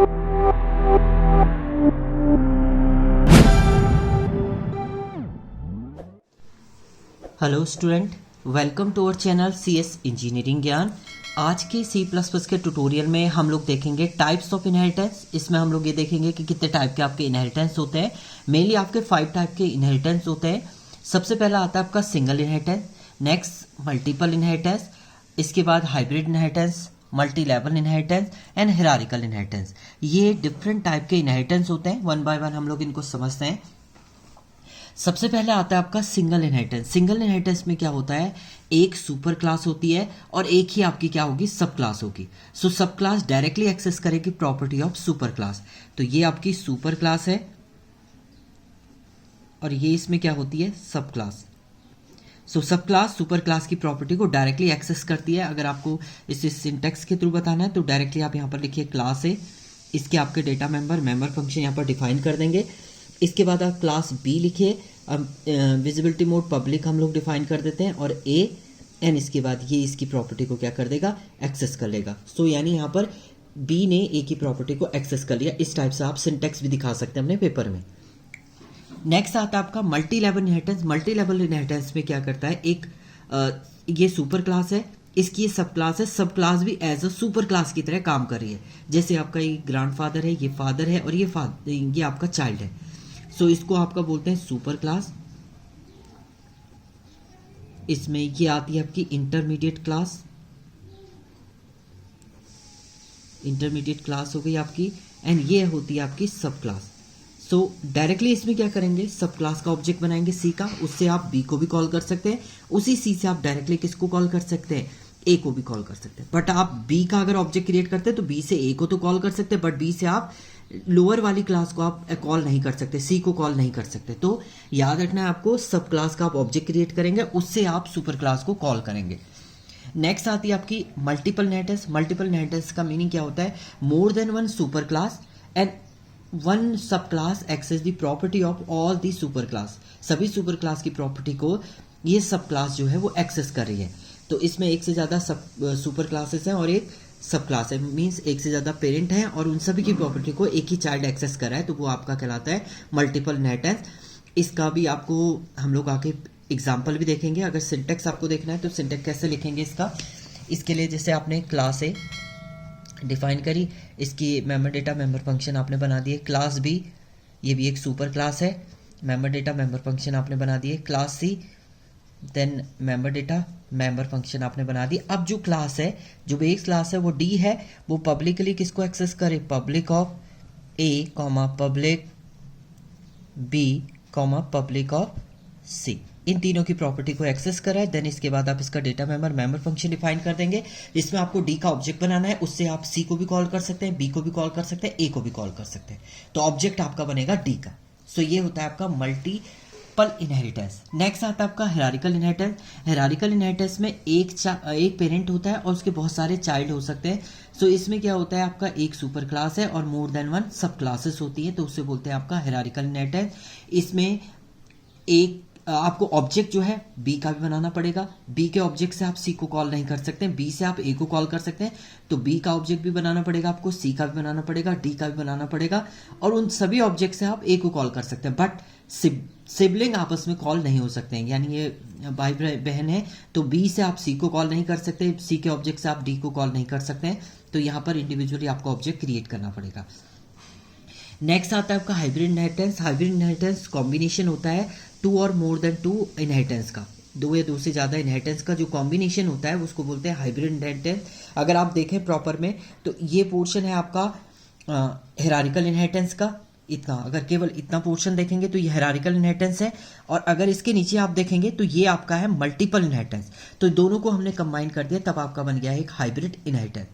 Hello student, welcome to our channel CS engineering Gyan. आज के C++ के ट्यूटोरियल में हम लोग देखेंगे टाइप्स ऑफ इनहेरिटेंस। इसमें हम लोग ये देखेंगे कि कितने टाइप के आपके इनहेरिटेंस होते हैं। मेनली आपके 5 टाइप के इनहेरिटेंस होते हैं। सबसे पहला आता है आपका single inheritance, next multiple inheritance, इसके बाद hybrid inheritance, multi level inheritance and hierarchical inheritance. ये डिफरेंट टाइप के इनहेरिटेंस होते हैं। वन बाय वन हम लोग इनको समझते हैं। सबसे पहले आता है आपका सिंगल इनहेरिटेंस। सिंगल इनहेरिटेंस में क्या होता है, एक सुपर क्लास होती है और एक ही आपकी क्या होगी, सब क्लास होगी। सो सब क्लास डायरेक्टली एक्सेस करेगी प्रॉपर्टी ऑफ सुपर क्लास। तो ये आपकी सुपर क्लास है और ये इसमें क्या होती है, सब क्लास। सो सब क्लास सुपर क्लास की प्रॉपर्टी को डायरेक्टली एक्सेस करती है। अगर आपको इसे सिंटैक्स के थ्रू बताना है तो डायरेक्टली आप यहाँ पर लिखिए क्लास है, इसके आपके डेटा मेंबर फंक्शन यहाँ पर डिफाइन कर देंगे। इसके बाद आप क्लास बी लिखिए, विजिबिलिटी मोड पब्लिक हम लोग डिफाइन कर देते हैं और ए एंड इसके बाद ये इसकी प्रॉपर्टी को क्या कर देगा, एक्सेस कर लेगा। सो यानी यहाँ पर बी ने ए की प्रॉपर्टी को एक्सेस कर लिया। इस टाइप से आप सिंटैक्स भी दिखा सकते हैं अपने पेपर में। नेक्स्ट आता है आपका multi level inheritance. Multi level inheritance में क्या करता है, एक ये सुपर क्लास है, इसकी ये सब क्लास है। सब क्लास भी एज अ सुपर क्लास की तरह काम कर रही है। जैसे आपका ये ग्रैंडफादर है, ये फादर है और ये आपका चाइल्ड है। सो इसको आपका बोलते हैं सुपर क्लास। इसमें ये आती है आपकी इंटरमीडिएट क्लास। इंटरमीडिएट क्लास हो गई आपकी एंड ये होती है आपकी सब क्लास। सो डायरेक्टली इसमें क्या करेंगे, सब क्लास का ऑब्जेक्ट बनाएंगे सी का, उससे आप बी को भी कॉल कर सकते हैं। उसी सी से आप डायरेक्टली किसको कॉल कर सकते हैं, ए को भी कॉल कर सकते हैं। बट आप बी का अगर ऑब्जेक्ट क्रिएट करते हैं तो बी से ए को तो कॉल कर सकते हैं, बट बी से आप लोअर वाली क्लास को आप कॉल नहीं कर सकते, सी को कॉल नहीं कर सकते। तो याद रखना है आपको, सब क्लास का आप ऑब्जेक्ट क्रिएट करेंगे, उससे आप सुपर क्लास को कॉल करेंगे। नेक्स्ट आती है आपकी मल्टीपल इनहेरिटेंस। मल्टीपल इनहेरिटेंस का मीनिंग क्या होता है, more than one super class and one sub class access the property of all the super class. सभी सुपर क्लास की प्रॉपर्टी को ये सब क्लास जो है वो एक्सेस कर रही है। तो इसमें एक से ज़्यादा सब सुपर क्लासेस हैं और एक सब क्लास है, मींस एक से ज़्यादा पेरेंट हैं और उन सभी की प्रॉपर्टी को एक ही चाइल्ड एक्सेस कर रहा है, तो वो आपका कहलाता है मल्टीपल इनहेरिटेंस। इसका भी आपको हम लोग आके एग्जाम्पल भी देखेंगे। अगर सिंटैक्स आपको देखना है तो सिंटैक्स कैसे लिखेंगे इसके लिए जैसे आपने क्लास ए डिफाइन करी, इसकी मेंबर डेटा मेंबर फंक्शन आपने बना दिए। क्लास बी, ये भी एक सुपर क्लास है, मेंबर डेटा मेंबर फंक्शन आपने बना दिए। Class C, then member data member function आपने बना दी। अब जो क्लास है, जो बेस क्लास है वो डी है, वो पब्लिकली किसको एक्सेस करे, public of A comma public B comma public of C, इन तीनों की प्रॉपर्टी को एक्सेस करा है। देन इसके बाद आप इसका डेटा मेंबर फंक्शन डिफाइन कर देंगे। इसमें आपको डी का ऑब्जेक्ट बनाना है, उससे आप सी को भी कॉल कर सकते हैं, बी को भी कॉल कर सकते हैं, ए को भी कॉल कर सकते हैं। तो ऑब्जेक्ट आपका बनेगा डी का। सो ये होता है आपका मल्टीपल इनहेरिटेंस। नेक्स्ट आता है आपका हिरारिकल इनहेरिटेंस। हिरारिकल इनहेरिटेंस में एक पेरेंट होता है और उसके बहुत सारे चाइल्ड हो सकते हैं। सो इसमें क्या होता है, आपका एक सुपर क्लास है और मोर देन वन सब क्लासेस होती है, तो उससे बोलते हैं आपका हिरारिकल इनहेरिटेंस। इसमें एक आपको ऑब्जेक्ट जो है बी का भी बनाना पड़ेगा। बी के ऑब्जेक्ट से आप सी को कॉल नहीं कर सकते, बी से आप ए को कॉल कर सकते हैं, तो बी का ऑब्जेक्ट भी बनाना पड़ेगा आपको, सी का भी बनाना पड़ेगा, डी का भी बनाना पड़ेगा और उन सभी ऑब्जेक्ट से आप ए को कॉल कर सकते हैं। बट सिबलिंग आपस में कॉल नहीं हो सकते हैं, यानी ये भाई बहन है तो बी से आप सी को कॉल नहीं कर सकते, सी के ऑब्जेक्ट से आप डी को कॉल नहीं कर सकते हैं। तो यहाँ पर इंडिविजुअली आपको ऑब्जेक्ट क्रिएट करना पड़ेगा। नेक्स्ट आता है आपका hybrid inheritance. Hybrid inheritance combination होता है टू और मोर देन टू इनहेरिटेंस का, दो या दो से ज़्यादा इनहेरिटेंस का जो कॉम्बिनेशन होता है उसको बोलते हैं हाइब्रिड इनहेरिटेंस। अगर आप देखें प्रॉपर में तो ये पोर्शन है आपका हिरारिकल इनहेरिटेंस का, इतना, अगर केवल इतना पोर्शन देखेंगे तो ये हिरारिकल इनहेरिटेंस है, और अगर इसके नीचे आप देखेंगे तो ये आपका है मल्टीपल इनहेरिटेंस। तो दोनों को हमने कंबाइन कर दिया, तब आपका बन गया है एक हाइब्रिड इनहेरिटेंस।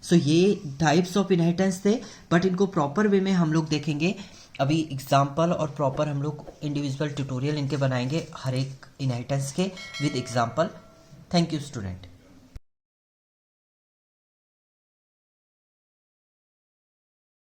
सो ये टाइप्स ऑफ इनहेरिटेंस थे, बट इनको प्रॉपर वे में हम लोग देखेंगे। अभी एग्जाम्पल और प्रॉपर हम लोग इंडिविजुअल ट्यूटोरियल इनके बनाएंगे हर एक इनहेरिटेंस के with example. Thank you student.